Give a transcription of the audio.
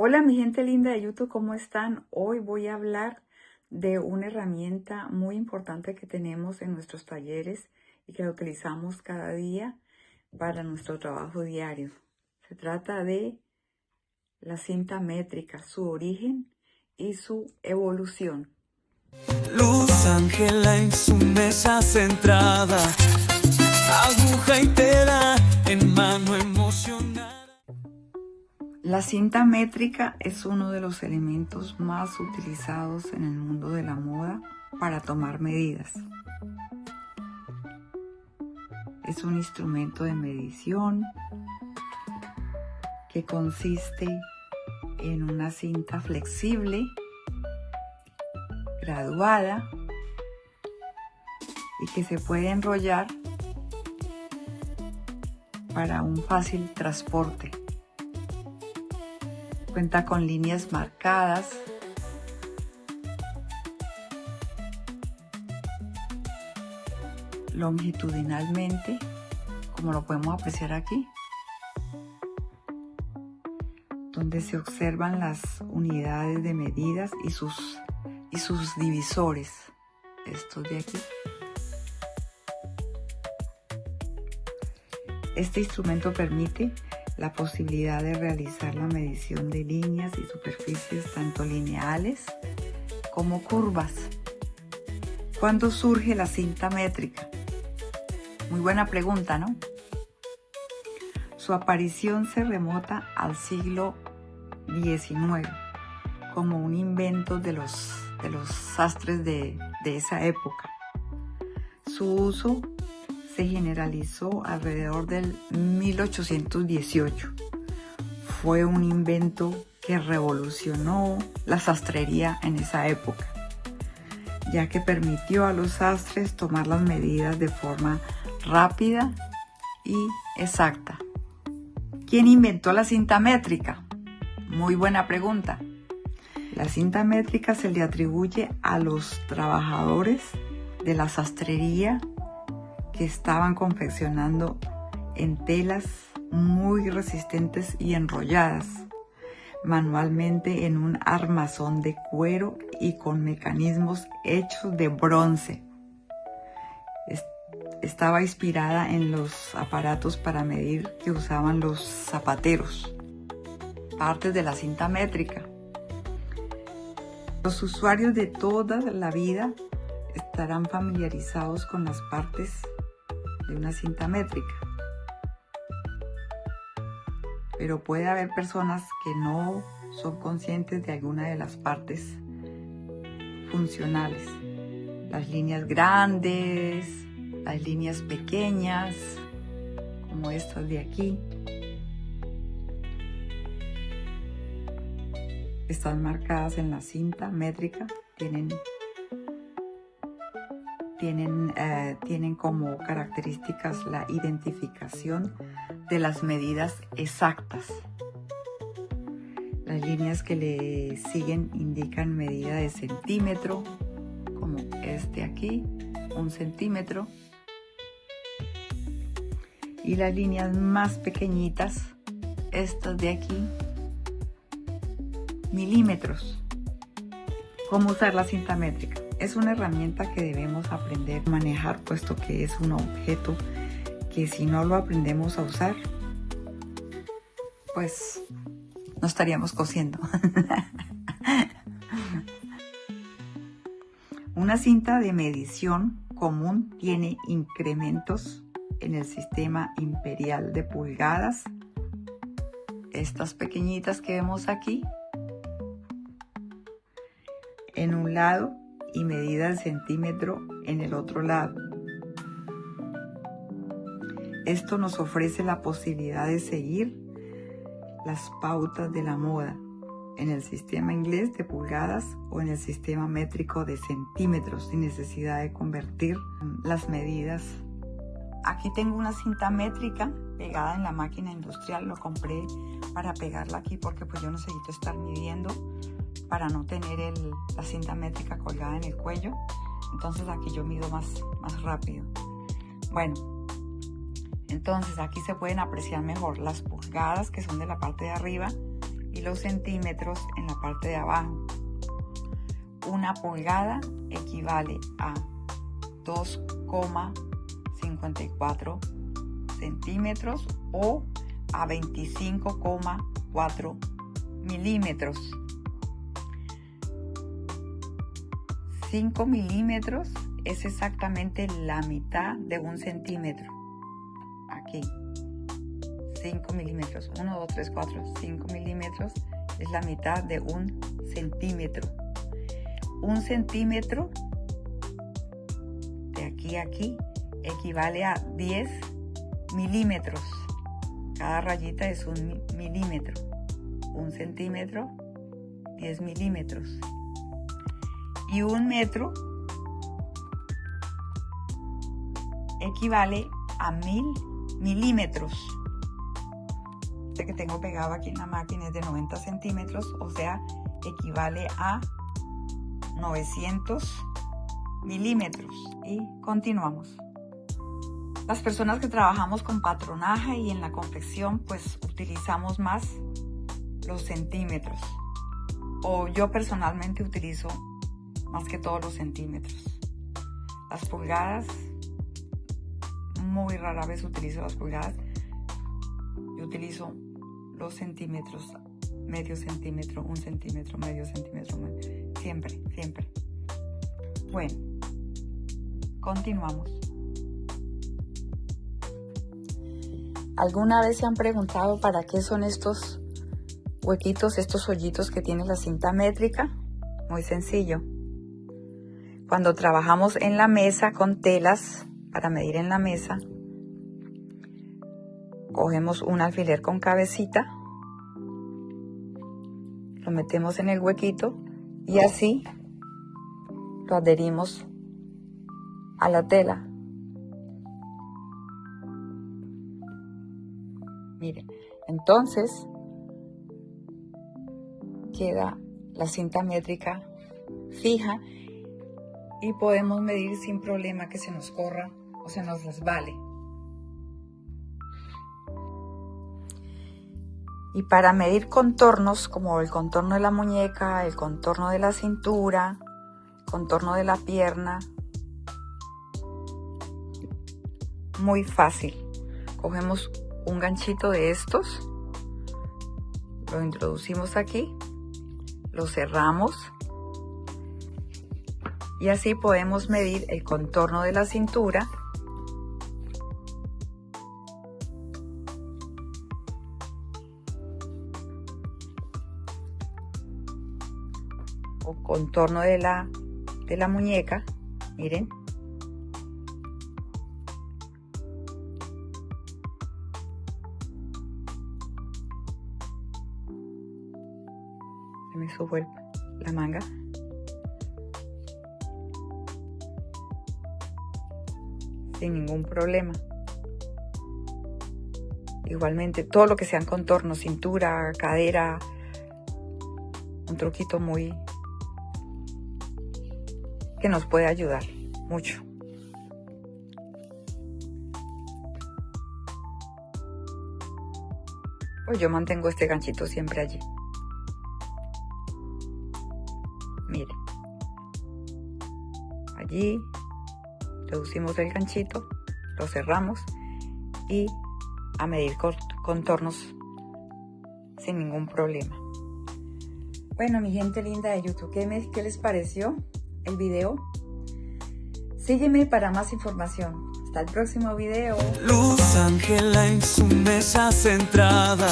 Hola mi gente linda de YouTube, ¿cómo están? Hoy voy a hablar de una herramienta muy importante que tenemos en nuestros talleres y que la utilizamos cada día para nuestro trabajo diario. Se trata de la cinta métrica, su origen y su evolución. Luz Ángela en su mesa centrada, aguja y tela en mano emocionada. La cinta métrica es uno de los elementos más utilizados en el mundo de la moda para tomar medidas. Es un instrumento de medición que consiste en una cinta flexible, graduada y que se puede enrollar para un fácil transporte. Cuenta con líneas marcadas, longitudinalmente, como lo podemos apreciar aquí, donde se observan las unidades de medidas y sus divisores, estos de aquí. Este instrumento permite la posibilidad de realizar la medición de líneas y superficies tanto lineales como curvas. ¿Cuándo surge la cinta métrica? Muy buena pregunta, ¿no? Su aparición se remota al siglo XIX como un invento de los sastres de esa época. Su uso se generalizó alrededor del 1818. Fue un invento que revolucionó la sastrería en esa época, ya que permitió a los sastres tomar las medidas de forma rápida y exacta. ¿Quién inventó la cinta métrica? Muy buena pregunta. La cinta métrica se le atribuye a los trabajadores de la sastrería que estaban confeccionando en telas muy resistentes y enrolladas manualmente en un armazón de cuero y con mecanismos hechos de bronce. Estaba inspirada en los aparatos para medir que usaban los zapateros. Partes de la cinta métrica. Los usuarios de toda la vida estarán familiarizados con las partes de una cinta métrica, pero puede haber personas que no son conscientes de alguna de las partes funcionales. Las líneas grandes, las líneas pequeñas, como estas de aquí, están marcadas en la cinta métrica, tienen como características la identificación de las medidas exactas. Las líneas que le siguen indican medida de centímetro, como este aquí, 1 centímetro. Y las líneas más pequeñitas, estas de aquí, milímetros. ¿Cómo usar la cinta métrica? Es una herramienta que debemos aprender a manejar, puesto que es un objeto que si no lo aprendemos a usar, pues no estaríamos cosiendo. Una cinta de medición común tiene incrementos en el sistema imperial de pulgadas, estas pequeñitas que vemos aquí, en un lado, y medida de centímetro en el otro lado. Esto nos ofrece la posibilidad de seguir las pautas de la moda en el sistema inglés de pulgadas o en el sistema métrico de centímetros sin necesidad de convertir las medidas. Aquí tengo una cinta métrica pegada en la máquina industrial. Lo compré para pegarla aquí porque pues yo necesito estar midiendo para no tener la cinta métrica colgada en el cuello. Entonces aquí yo mido más rápido. Bueno, entonces aquí se pueden apreciar mejor las pulgadas, que son de la parte de arriba, y y los centímetros en la parte de abajo. 1 pulgada equivale a 2,54 centímetros o a 25,4 milímetros. 5 milímetros es exactamente la mitad de 1 centímetro. Aquí. 5 milímetros. 1, 2, 3, 4. 5 milímetros es la mitad de 1 centímetro. 1 centímetro de aquí a aquí equivale a 10 milímetros. Cada rayita es 1 milímetro. 1 centímetro, 10 milímetros. Y 1 metro equivale a 1000 milímetros. Este que tengo pegado aquí en la máquina es de 90 centímetros, o sea, equivale a 900 milímetros. Y continuamos. Las personas que trabajamos con patronaje y en la confección, pues utilizamos más los centímetros. O yo personalmente utilizo más que todos los centímetros. Las pulgadas, muy rara vez utilizo las pulgadas. Yo utilizo los centímetros, medio centímetro, 1 centímetro, medio centímetro, siempre. Bueno, continuamos. ¿Alguna vez se han preguntado para qué son estos huequitos, estos hoyitos que tiene la cinta métrica? Muy sencillo. Cuando trabajamos en la mesa con telas, para medir en la mesa, cogemos un alfiler con cabecita, lo metemos en el huequito y así lo adherimos a la tela. Miren, entonces queda la cinta métrica fija y podemos medir sin problema que se nos corra o se nos resbale. Y para medir contornos como el contorno de la muñeca, el contorno de la cintura, contorno de la pierna, muy fácil. Cogemos un ganchito de estos, lo introducimos aquí, lo cerramos y así podemos medir el contorno de la cintura, o contorno de la muñeca. Miren, me subo la manga. Sin ningún problema. Igualmente, todo lo que sean contornos, cintura, cadera, un truquito muy que nos puede ayudar mucho. Pues yo mantengo este ganchito siempre allí. Miren, allí introducimos el ganchito, lo cerramos y a medir contornos sin ningún problema. Bueno, mi gente linda de YouTube, ¿qué les pareció el video? Sígueme para más información. Hasta el próximo video. Luz Ángela en su mesa centrada.